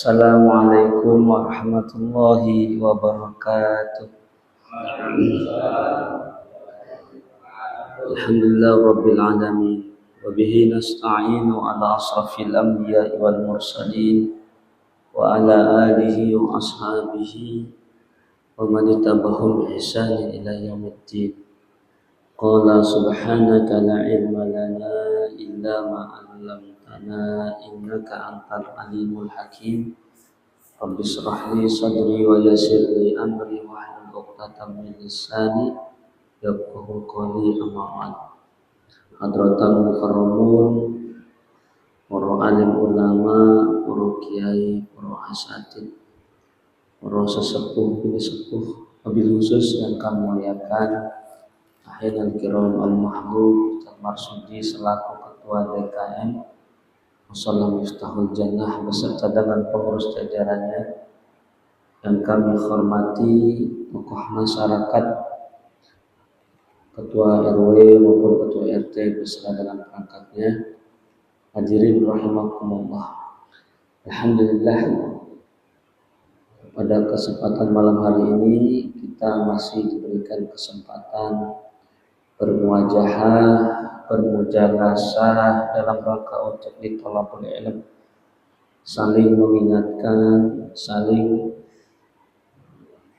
Assalamualaikum warahmatullahi wabarakatuh. Alhamdulillah rabbil alamin wa bihi nasta'inu ala asrafil anbiya'i wal mursalin wa ala alihi wa ashabihi wa man ittaba'ahum bi ihsanin ila yaumiddin. Qala subhanaka la ilma lana illa ma 'allamtana innaka antal alimul hakim. Rabbi shrah li sadri wa yassir li amri wahlul 'uqdatam min lisani yafqahu qawli. Amma ba'd. Hadratul mukarramun, para alim ulama, para kiai, para asatidz, para sesepuh, bini sepuh, wabil khusus yang kami muliakan Ahilal Kiram Al-Mahbub Ustaz Marsudi selaku Ketua DKM Mushola Miftahul Jannah beserta dengan pengurus jajarannya yang kami hormati, tokoh masyarakat, Ketua RW maupun Ketua RT beserta dengan perangkatnya. Hadirin rahimakumullah. Alhamdulillah, pada kesempatan malam hari ini kita masih diberikan kesempatan bermuajahah, bermujalasah dalam rangka untuk ditolabul ilm, saling mengingatkan, saling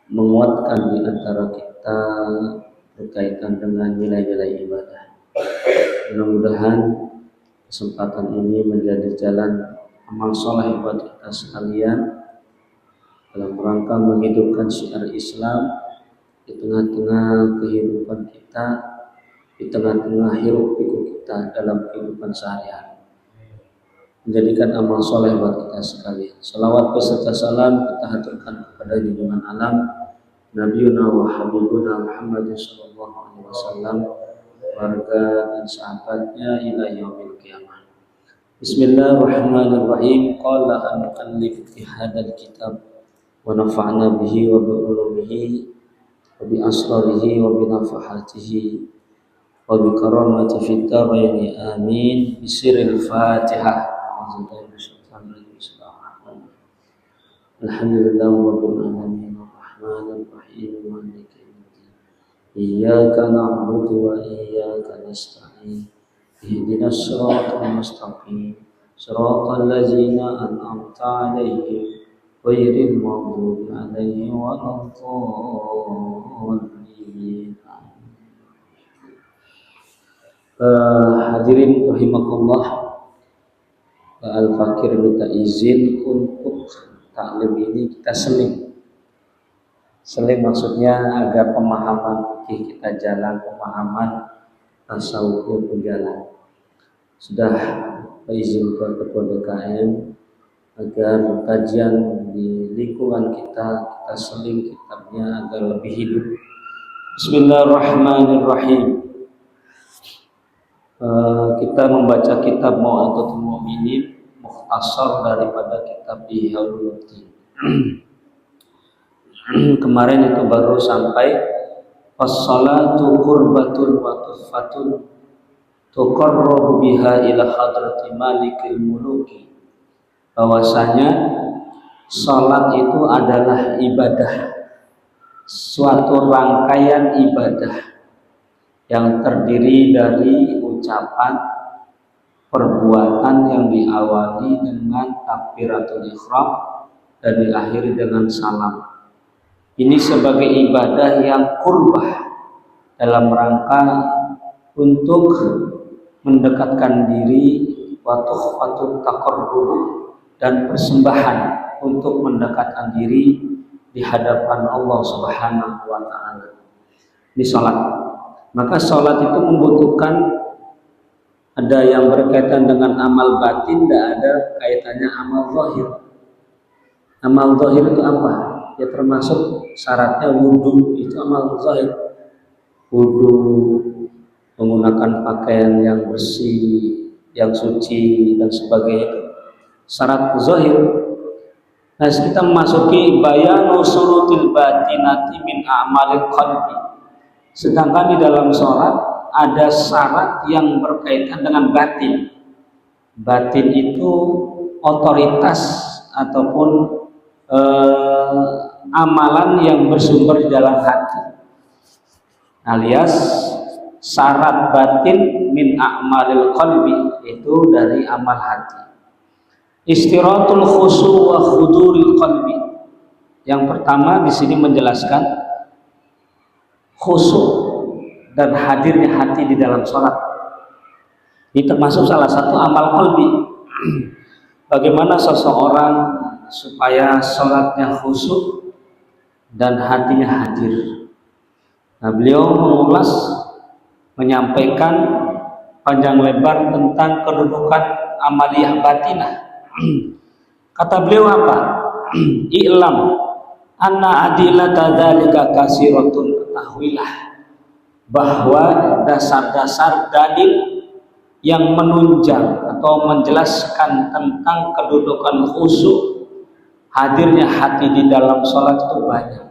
menguatkan di antara kita berkaitan dengan nilai-nilai ibadah. Mudah-mudahan kesempatan ini menjadi jalan amal soleh buat kita sekalian dalam rangka menghidupkan syiar Islam di tengah-tengah kehidupan kita, di tengah-tengah hiruk pikuk kita dalam kehidupan sehari-hari. Menjadikan amal soleh buat kita sekalian. Salawat beserta salam kita haturkan kepada junjungan alam Nabiuna wa Habibuna Muhammad sallallahu alaihi wasallam, warga dan sahabatnya ila yaumil qiyamah. Bismillahirrahmanirrahim. Qala al-muallif fi hadzal kitab wa nafa'na bihi wa bi ulumihi wa bi asrarihi wa bi nafahatihi wa bi karamati fid dharain amin. Bisiril Fatihah. Alhamdulillah rabbil alamin arrahmanir rahim maliki yaumiddin. Iyyaka na'budu wa iyyaka nasta'in. Ihdinas siratal mustaqim. Siratal ladzina an'amta 'alaihim ghairil maghdubi 'alaihim waladdallin. Hadirin rahimakumullah, Al-Fakir minta izin untuk taklim ini kita seling maksudnya agar pemahaman fikih kita jalan, pemahaman tasawufnya pun jalan. Sudah mengizinkan Ketua DKM agar kajian di lingkungan kita seling kitabnya agar lebih hidup. Bismillahirrahmanirrahim. Kita membaca kitab Mau'izatul Mu'minin, mukhtasar daripada kitab Ihyaul Ulumuddin. Kemarin itu baru sampai as-salatu qurbatun wa tuhfatun tuqarrabu biha ila hadrati malikil muluki, bahwasanya salat itu adalah ibadah, suatu rangkaian ibadah yang terdiri dari ucapan, perbuatan yang diawali dengan takbiratul ihram dan diakhiri dengan salam. Ini sebagai ibadah yang qurbah dalam rangka untuk mendekatkan diri, wa tuhfatut taqarrub, dan persembahan untuk mendekatkan diri di hadapan Allah Subhanahu wa taala. Ini salat. Maka salat itu membutuhkan ada yang berkaitan dengan amal batin, tidak ada kaitannya amal zahir. Amal zahir itu apa? Ya termasuk syaratnya wudu, itu amal zahir. Wudu, menggunakan pakaian yang bersih, yang suci dan sebagainya, syarat zahir. Nah, kita memasuki bayanu syurutil batinati min a'malil qalbi. Sedangkan di dalam sholat ada syarat yang berkaitan dengan batin. Batin itu otoritas ataupun amalan yang bersumber di dalam hati, alias syarat batin min a'malil qalbi, itu dari amal hati. Istiratul khusu wa khuduril qalbi. Yang pertama di sini menjelaskan khusyuk dan hadirnya hati di dalam sholat. Ini termasuk salah satu amal qalbi. Bagaimana seseorang supaya sholatnya khusyuk dan hatinya hadir. Nah, beliau mengulas, menyampaikan panjang lebar tentang kedudukan amaliyah batinah. Kata beliau apa? I'lam anna adilata dzalika kasiratun, ketahuilah bahwa dasar-dasar dalil yang menunjang atau menjelaskan tentang kedudukan khusyuk, hadirnya hati di dalam sholat itu banyak.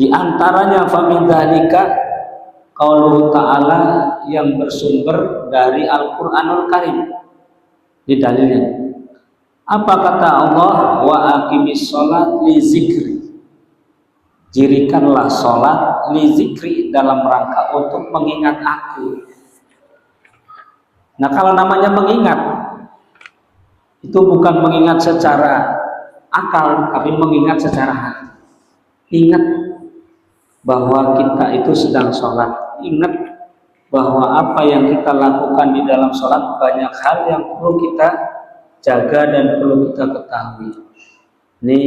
Di antaranya famin dzalika qauluhu ta'ala, yang bersumber dari Al-Qur'anul Karim. Di dalilnya apa kata Allah? Wa aqimis sholat li zikri, dirikanlah sholat li zikri, dalam rangka untuk mengingat aku. Nah, kalau namanya mengingat, itu bukan mengingat secara akal, tapi mengingat secara hati. Ingat bahwa kita itu sedang sholat. Ingat bahwa apa yang kita lakukan di dalam sholat banyak hal yang perlu kita jaga dan perlu kita ketahui. Ini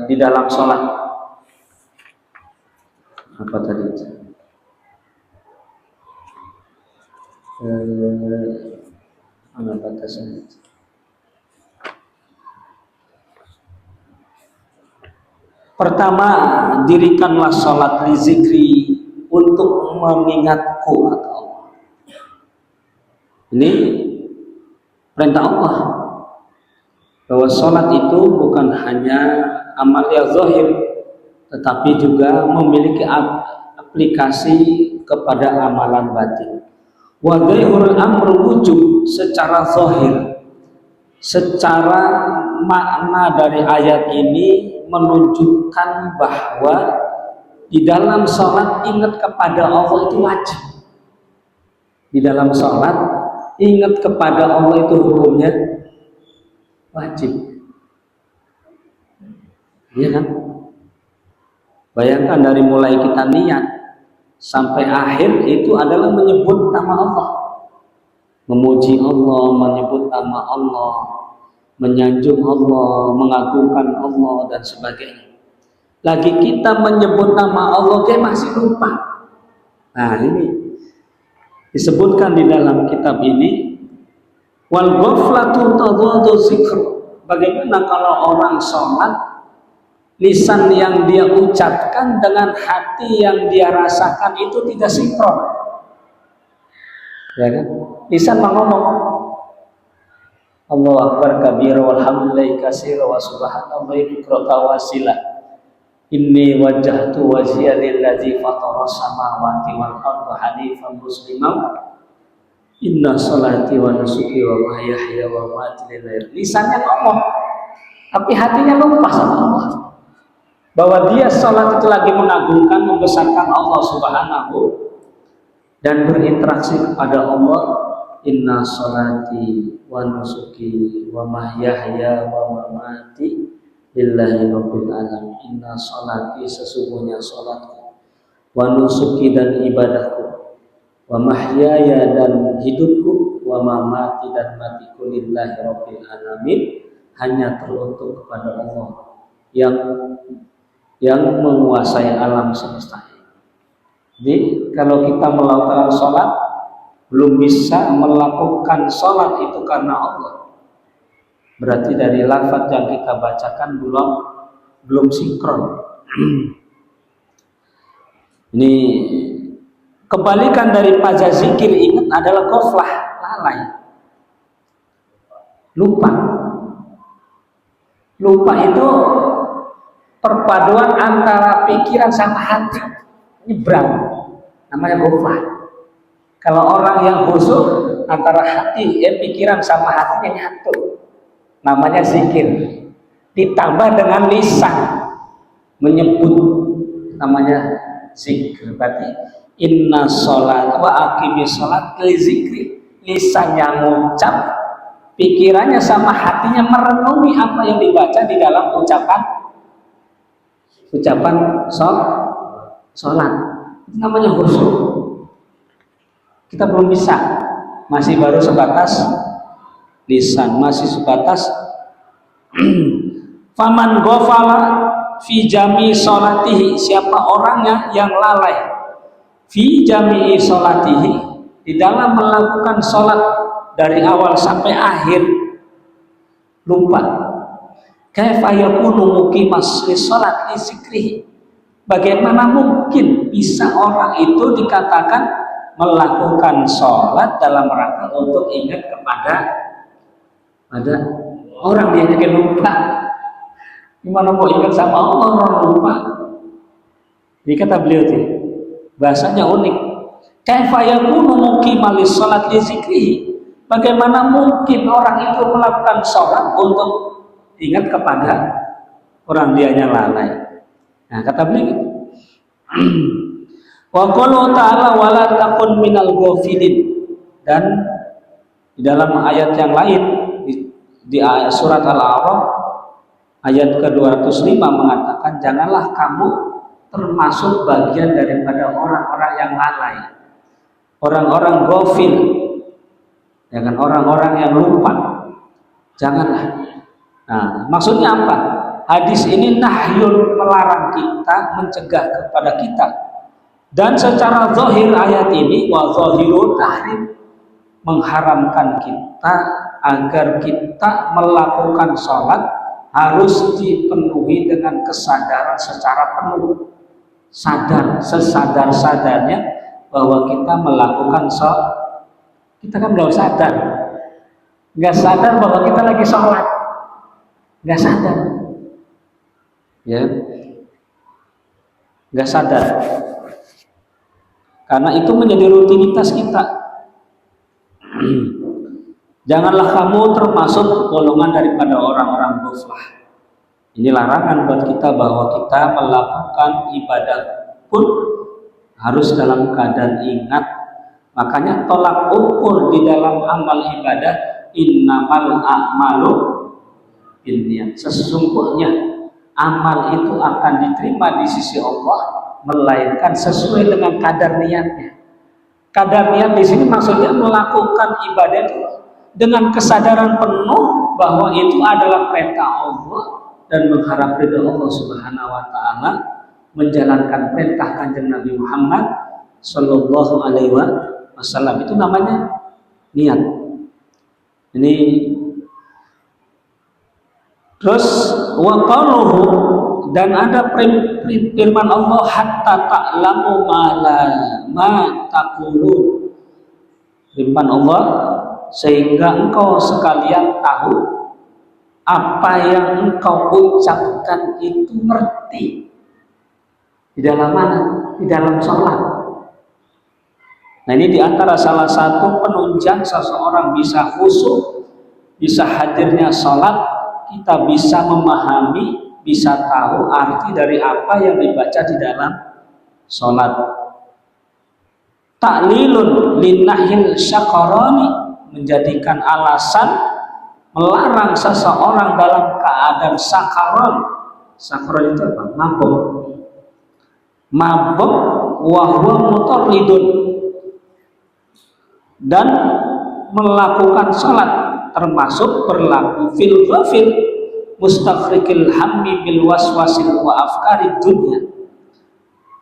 di dalam sholat apa tadi? Mana batasnya? Pertama, dirikanlah sholat li zikri, untuk mengingatku, kata Allah. Ini perintah Allah, bahwa sholat itu bukan hanya amal yang zahir, tetapi juga memiliki aplikasi kepada amalan batin. Wa dhahirul amru wujub, secara zahir, secara makna dari ayat ini menunjukkan bahwa di dalam sholat ingat kepada Allah itu wajib. Di dalam sholat ingat kepada Allah itu hukumnya wajib. Iya kan? Bayangkan dari mulai kita niat sampai akhir itu adalah menyebut nama Allah, memuji Allah, menyebut nama Allah, menyanjung Allah, mengagungkan Allah dan sebagainya. Lagi kita menyebut nama Allah kayak masih lupa. Nah, ini disebutkan di dalam kitab ini, wal ghaflatu tadadu zikr. Bagaimana kalau orang sholat, lisan yang dia ucapkan dengan hati yang dia rasakan itu tidak sinkron, ya kan? Lisan ngomong Allahu Akbar kabira walhamdulillahi katsira wa subhanallahi bukratan wa asila, inni wajjahtu wajhiya lillazi fatara samawati wal arda hanifan musliman, inna sholati wa nusuki wa mahyaya wa mamati lillahi. Lisannya ngomong tapi hatinya lupa sama Allah, bahwa dia sholat itu lagi mengagungkan, membesarkan Allah Subhanahu, dan berinteraksi kepada Allah. Inna sholati wa nusuki wa mahyaya wa mamati lillahi rabbil alamin. Inna sholati, sesungguhnya sholatku, wa nusuki, dan ibadahku, wa mahyaya, dan hidupku, wa mamati, dan matiku, lillahi rabbil alamin, hanya teruntuk kepada Allah yang menguasai alam semesta ini. Jadi kalau kita melakukan sholat, belum bisa melakukan sholat itu karena Allah, berarti dari lafaz yang kita bacakan belum sinkron. Ini kebalikan dari pada zikir ingat adalah ghaflah, lalai, lupa. Lupa itu perpaduan antara pikiran sama hati, nyebrang, namanya ghaflah. Kalau orang yang khusyuk antara hati, pikiran sama hatinya nyatu. Namanya zikir. Ditambah dengan lisan menyebut, namanya zikir. Berarti inna sholat wa aqimis sholat li zikri. Lisannya ngucap, pikirannya sama hatinya merenungi apa yang dibaca di dalam ucapan sholat. Itu namanya khusyuk. Kita belum bisa, masih baru sebatas lisan, masih sebatas faman ghafala fi jami sholatihi, siapa orangnya yang lalai fi jami sholatihi, di dalam melakukan sholat dari awal sampai akhir, lupa. Kaifa yakunu muqimas li sholat li zikrihi, bagaimana mungkin bisa orang itu dikatakan melakukan sholat dalam rangka untuk ingat kepada orang, dia jadi lupa. Gimana mau ingat sama Allah orang lupa? Jadi kata beliau tuh, bahasanya unik. Kaifa yakunu muqimal li sholat li zikrihi, bagaimana mungkin orang itu melakukan sholat untuk ingat kepada orang, dianya lalai. Nah, kata beliau wa qala ta'ala wala takun minal ghafilin, dan di dalam ayat yang lain di ayat surat Al-A'raf ayat ke-205 mengatakan janganlah kamu termasuk bagian daripada orang-orang yang lalai, orang-orang ghafil, ya kan, orang-orang yang lupa. Janganlah. Nah, maksudnya apa? Hadis ini nahyun, melarang kita, mencegah kepada kita. Dan secara zahir ayat ini wa zahirun tahrim, mengharamkan kita agar kita melakukan sholat harus dipenuhi dengan kesadaran secara penuh, sadar, sesadar-sadarnya bahwa kita melakukan sholat. Kita kan nggak sadar bahwa kita lagi sholat, nggak sadar, ya, nggak sadar. Karena itu menjadi rutinitas kita. Janganlah kamu termasuk golongan daripada orang-orang ghaflah. Ini larangan buat kita bahwa kita melakukan ibadah pun harus dalam keadaan ingat. Makanya tolak ukur di dalam amal ibadah, innamal a'malu binniyat. Sesungguhnya amal itu akan diterima di sisi Allah melainkan sesuai dengan kadar niatnya. Kadar niat di sini maksudnya melakukan ibadah itu dengan kesadaran penuh bahwa itu adalah perintah Allah dan mengharap ridha Allah Subhanahu wa taala, menjalankan perintah Kanjeng Nabi Muhammad sallallahu alaihi wasallam. Itu namanya niat. Ini terus wa qaluhu, dan ada firman Allah hatta ta'lamu ma taqulu, firman Allah sehingga engkau sekalian tahu apa yang engkau ucapkan itu ngerti. Di dalam mana? Di dalam sholat. Nah, ini diantara salah satu penunjang seseorang bisa khusyuk, bisa hadirnya sholat, kita bisa memahami, bisa tahu arti dari apa yang dibaca di dalam sholat. Ta'lilun linnahil syakarani, menjadikan alasan melarang seseorang dalam keadaan sakaron. Sakaron itu apa? Mabuk wahwa mutarridun, dan melakukan sholat termasuk berlaku fil ghafil mustaghriqil hammi bil waswasil wa afkarid dunya.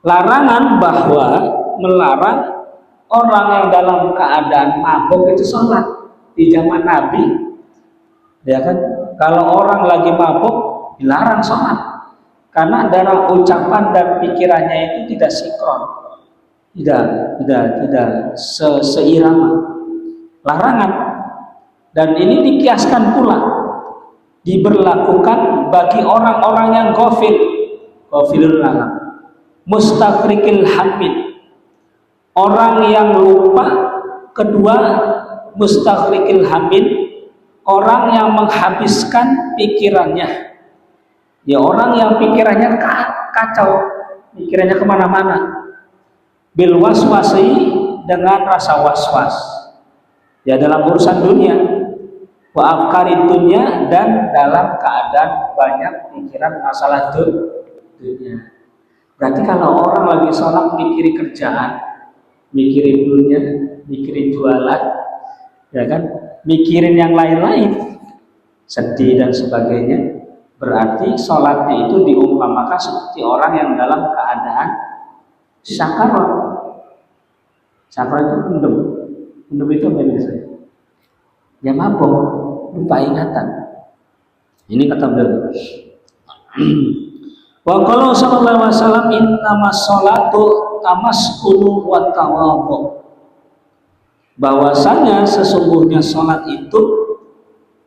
Larangan bahwa melarang orang yang dalam keadaan mabuk itu sholat di zaman Nabi, ya kan? Kalau orang lagi mabuk dilarang sholat karena antara ucapan dan pikirannya itu tidak sinkron, tidak seirama. Larangan, dan ini dikiaskan pula, diberlakukan bagi orang-orang yang ghafilul alam, mustaghriqil hamid, orang yang lupa, kedua mustaghriqil hamin, orang yang menghabiskan pikirannya. Ya, orang yang pikirannya kacau, pikirannya kemana-mana. Bil waswasi, dengan rasa was-was. Ya, dalam urusan dunia, wa afkarid dunia, dan dalam keadaan banyak pikiran masalah dunia. Berarti kalau orang lagi sholat mikirin kerjaan, mikirin dunia, mikirin jualan, ya kan, mikirin yang lain-lain, sedih dan sebagainya, berarti sholatnya itu diumpamakan seperti orang yang dalam keadaan sakarat. Sakarat itu pendem itu apa biasanya? Ya mabok, lupa ingatan. Ini kata beliau. Wa qala sallallahu alaihi wasallam innamas sholatu tamaskunu wa tawadhu. Bahwasanya sesungguhnya sholat itu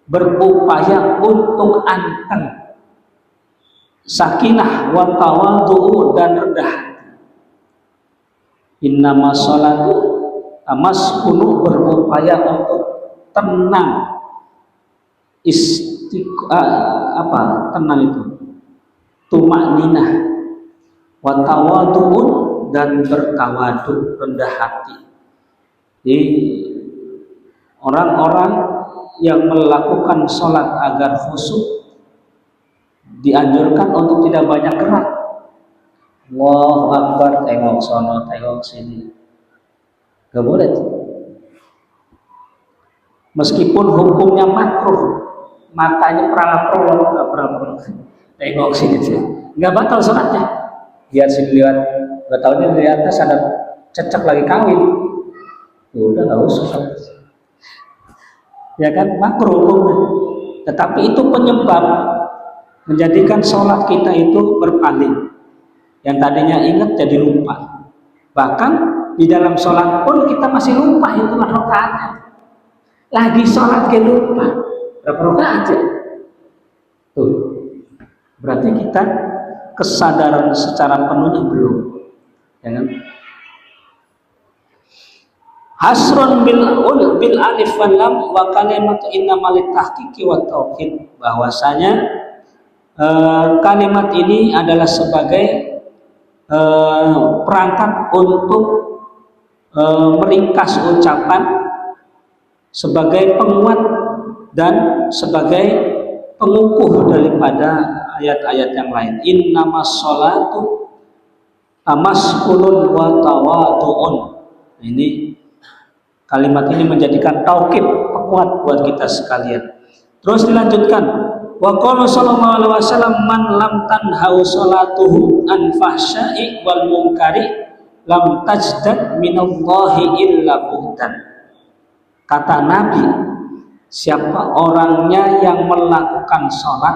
berupaya untuk anteng, sakinah wa tawadhu, dan rendah. Innamas sholatu tamaskunu, berupaya untuk tenang, tenang itu tumakninah, wa tawadhu'un, dan bertawadu, rendah hati. Jadi orang-orang yang melakukan sholat agar khusyuk dianjurkan untuk tidak banyak gerak. Allahu Akbar, tengok sono, tengok sini, gak boleh tuh. Meskipun hukumnya makruh, matanya perala-perolong, nggak perala-perolong, tengok sini sih, nggak batal sholatnya. Biar sih lihat, nggak tahunya di atas ada cecak lagi kawin, ya udah nggak usah sholat. Ya kan, makruh hukumnya. Tetapi itu penyebab menjadikan sholat kita itu berpaling. Yang tadinya ingat jadi lupa. Bahkan di dalam sholat pun kita masih lupa hitungan rakaatnya. Lagi sholat kita lupa berapa rakaat aja. Tuh, berarti kita kesadaran secara penuhnya belum, ya kan? Hasrun bil alif wal lam wa kalimatu innamal tahqiqi wa tauhid. Bahwasanya kalimat ini adalah sebagai perangkat untuk meringkas ucapan, sebagai penguat dan sebagai pengukuh daripada ayat-ayat yang lain. Innamas sholatu tamaskulun wa tawadu'un. Ini kalimat ini menjadikan taukid, penguat buat kita sekalian. Terus dilanjutkan, wa qala sallallahu alaihi wasallam man lam tanhau sholatuhu an fahsya'i wal munkari lam tajdad minallahi illa buhtan. Kata Nabi, siapa orangnya yang melakukan sholat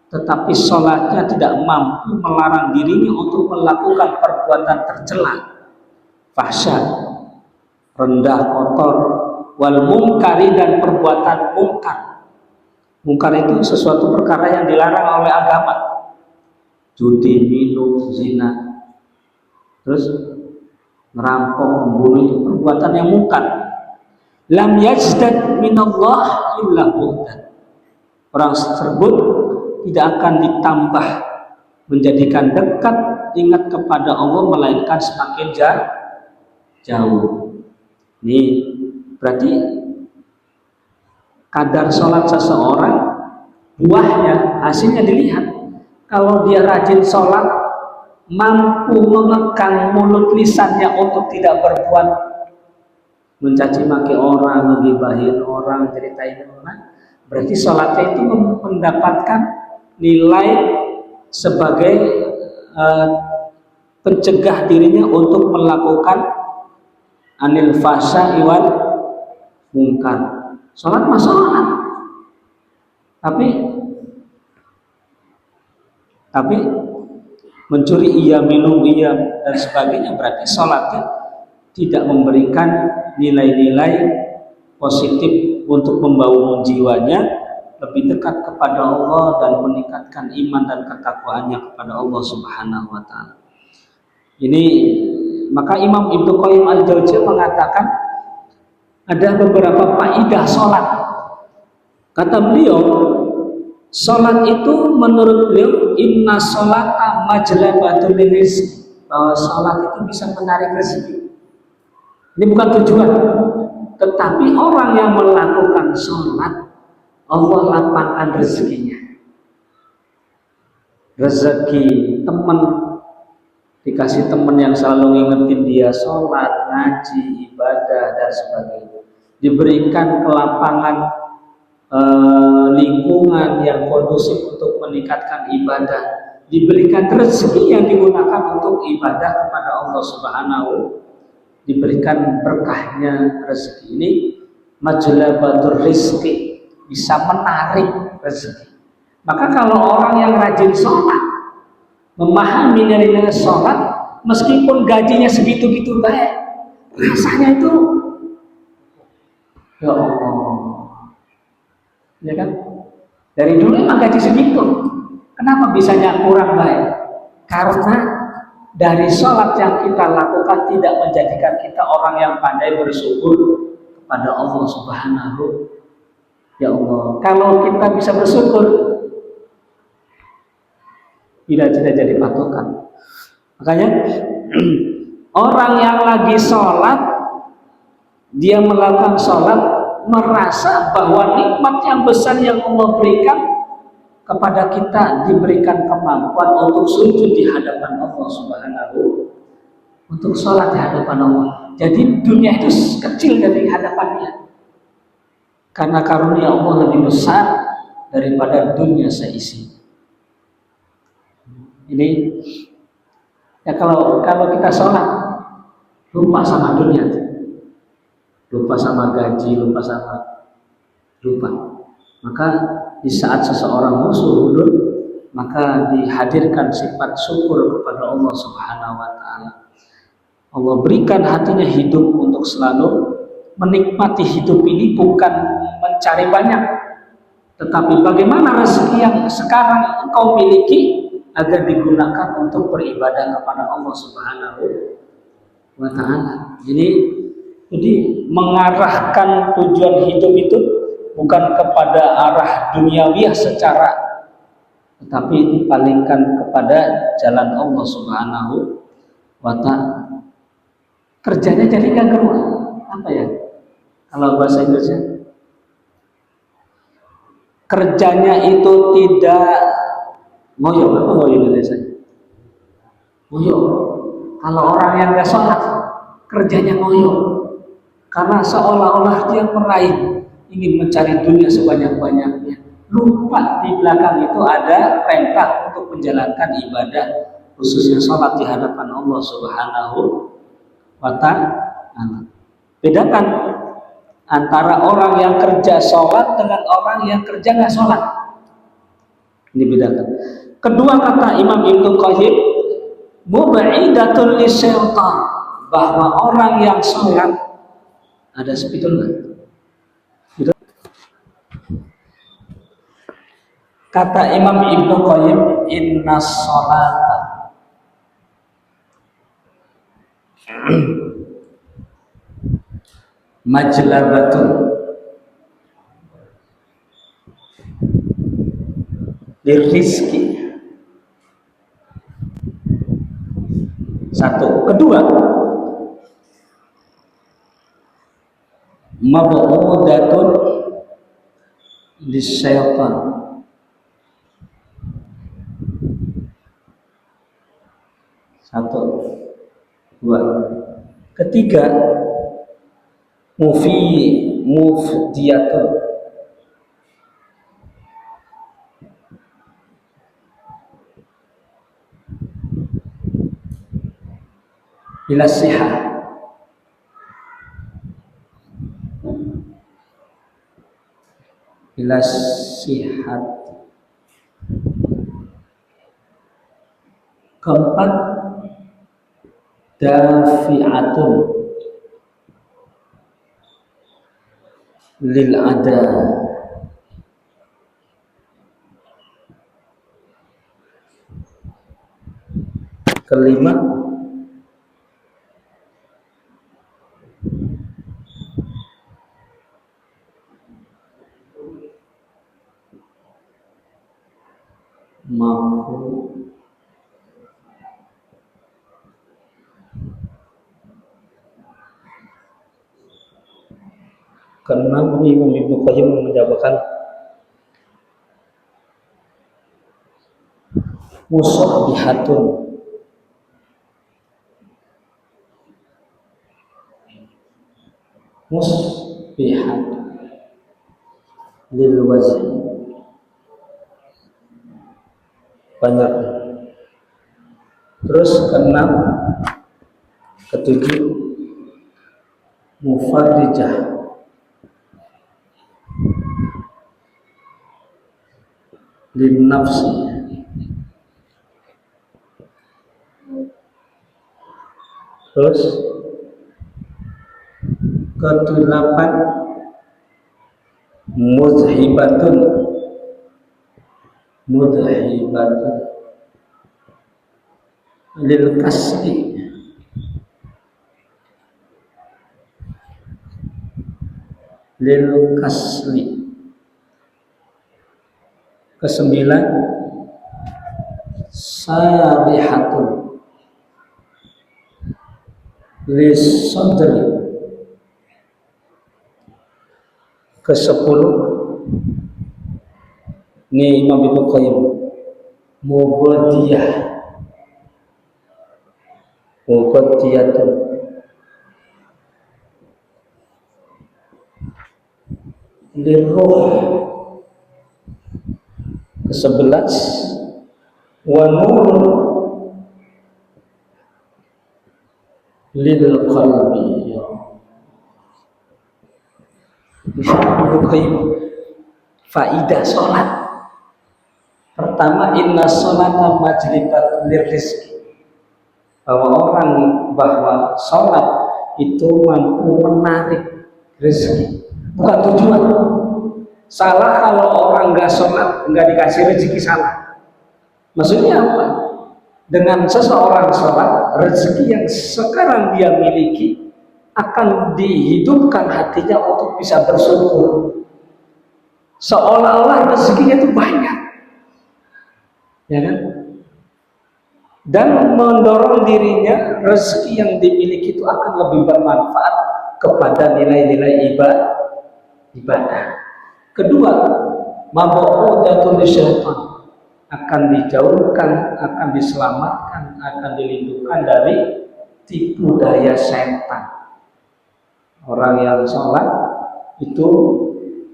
tetapi sholatnya tidak mampu melarang dirinya untuk melakukan perbuatan tercela, fahsya, rendah, kotor, wal munkari, dan perbuatan mungkar. Mungkar itu sesuatu perkara yang dilarang oleh agama, judi, minum, zina, terus ngerampok, membunuh, itu perbuatan yang mungkar. Lam yajdad minallah illa buhtan. Orang tersebut tidak akan ditambah menjadikan dekat ingat kepada Allah, melainkan semakin jauh. Ini berarti kadar sholat seseorang, buahnya, hasilnya dilihat. Kalau dia rajin sholat, mampu mengekang mulut lisannya untuk tidak berbuat mencaci maki orang, ngegibahin orang, ceritain orang, berarti sholatnya itu mendapatkan nilai sebagai pencegah dirinya untuk melakukan anil fahsya wal munkar. Sholat mah sholat, tapi mencuri iya, minum iya, dan sebagainya, berarti sholatnya tidak memberikan nilai-nilai positif untuk membangun jiwanya lebih dekat kepada Allah dan meningkatkan iman dan ketakwaannya kepada Allah Subhanahu wa taala. Ini maka Imam Ibnu Qayyim al-Jauziyah mengatakan ada beberapa faedah sholat. Kata beliau, sholat itu menurut beliau inna sholata majlabatul rizki, bahwa sholat itu bisa menarik rezeki. Ini bukan tujuan, tetapi orang yang melakukan sholat, Allah lapangkan rezekinya. Rezeki teman, dikasih teman yang selalu ngingetin dia sholat, ngaji, ibadah dan sebagainya. Diberikan kelapangan lingkungan yang kondusif untuk meningkatkan ibadah, diberikan rezeki yang digunakan untuk ibadah kepada Allah Subhanahu, diberikan berkahnya rezeki ini, majlabatur rizki, bisa menarik rezeki. Maka kalau orang yang rajin sholat, memahami nilai-nilai sholat, meskipun gajinya segitu-gitu baik, rasanya itu ya Allah, ya kan? Dari dulu emang gaji segitu, kenapa bisanya kurang baik? Karena dari sholat yang kita lakukan tidak menjadikan kita orang yang pandai bersyukur kepada Allah Subhanahu. Ya Allah, kalau kita bisa bersyukur, tidak jadi patokan. Makanya orang yang lagi sholat, dia melakukan sholat, merasa bahwa nikmat yang besar yang Allah berikan kepada kita, diberikan kemampuan untuk sujud di hadapan Allah Subhanahu, untuk sholat di hadapan Allah. Jadi dunia itu kecil dari hadapannya, karena karunia Allah lebih besar daripada dunia seisi. Ini ya, kalau kita sholat lupa sama dunia, lupa sama gaji, lupa. Maka di saat seseorang suhud, maka dihadirkan sifat syukur kepada Allah Subhanahu wa Ta'ala. Allah berikan hatinya hidup untuk selalu menikmati hidup ini, bukan mencari banyak, tetapi bagaimana rezeki yang sekarang engkau miliki agar digunakan untuk beribadah kepada Allah Subhanahu wa Ta'ala. Jadi mengarahkan tujuan hidup itu bukan kepada arah duniawiyah secara, tetapi dipalingkan kepada jalan Allah Subhanahu wa Ta'ala. Kerjanya jadi gak keruh. Apa ya? Kalau bahasa Inggrisnya, kerjanya itu tidak ngoyo. Apa ngoyo biasanya? Ngoyo. Kalau orang yang gak sholat, kerjanya ngoyo, karena seolah-olah dia meraih, ingin mencari dunia sebanyak-banyaknya, lupa di belakang itu ada perintah untuk menjalankan ibadah, khususnya sholat di hadapan Allah Subhanahu wa Ta'ala. Bedakan antara orang yang kerja sholat dengan orang yang kerja nggak sholat. Ini bedakan. Kedua, kata Imam Ibnu Qayyim, mub'idatul lisyaitan, bahwa orang yang sholat, ada spidol nggak? Kata Imam Ibnu Qayyim, inna sholata majlabatun lirizki. Satu. Kedua, mab'udatun lisyaitan. Satu. Dua. Ketiga, mufdiyatun ila sihah. Ila sihat. Keempat, dafi'atun lil ada. Kelima, mampu karena Imam Ibnu Qayyim menjawabkan musabbihatun musbihat lil wazn banyak. Terus keenam, ketujuh mufarrijah lin nafsi. Terus kedelapan mudhibatun lil kasbi. Kesembilan sarihatun lis sadri. Kesepuluh ini Imam Ibnu Qayyim mubadiyatun lirruh. Kesebelas wa nurun lil qalbi. Faidah sholat. Pertama, inna sholata majlibat lirizki, bahwa sholat itu mampu menarik rezeki, bukan tujuan. Salah kalau orang nggak sholat nggak dikasih rezeki, salah. Maksudnya apa? Dengan seseorang sholat, rezeki yang sekarang dia miliki akan dihidupkan hatinya untuk bisa bersyukur, seolah-olah rezekinya itu banyak, ya kan? Dan mendorong dirinya rezeki yang dimiliki itu akan lebih bermanfaat kepada nilai-nilai ibadah. Kedua, mabu'udatul syaitan, akan dijauhkan, akan diselamatkan, akan dilindungkan dari tipu daya setan. Orang yang sholat itu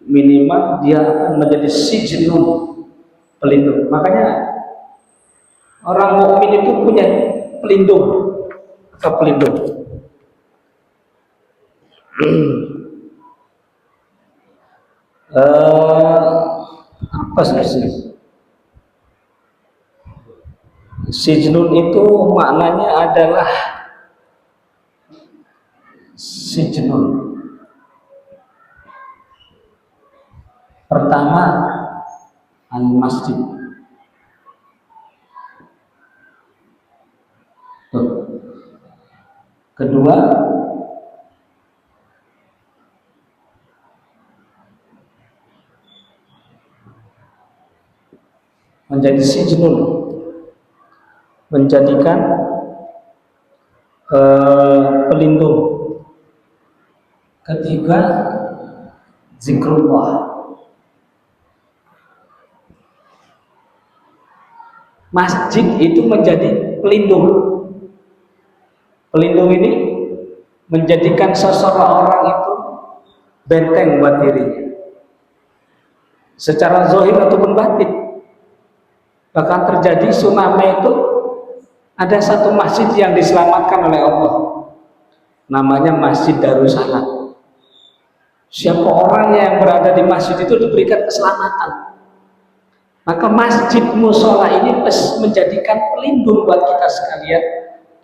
minimal dia akan menjadi sijnun, pelindung. Makanya orang mukmin itu punya pelindung atau pelindung. Apa sih? Sijnun itu maknanya adalah sijnun. Pertama, al-masjid. Kedua, menjadi sijnun, menjadikan pelindung. Ketiga, zikrullah. Masjid itu menjadi pelindung. Pelindung ini menjadikan seseorang itu benteng buat dirinya, secara zahir ataupun batin. Bahkan terjadi tsunami itu, ada satu masjid yang diselamatkan oleh Allah, namanya Masjid Darussalam. Siapa orang yang berada di masjid itu diberikan keselamatan. Maka masjid musola ini menjadikan pelindung buat kita sekalian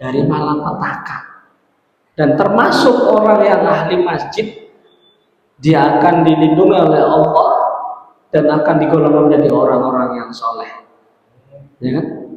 dari malapetaka. Dan termasuk orang yang ahli masjid, dia akan dilindungi oleh Allah dan akan digolong menjadi orang-orang yang soleh, ya kan?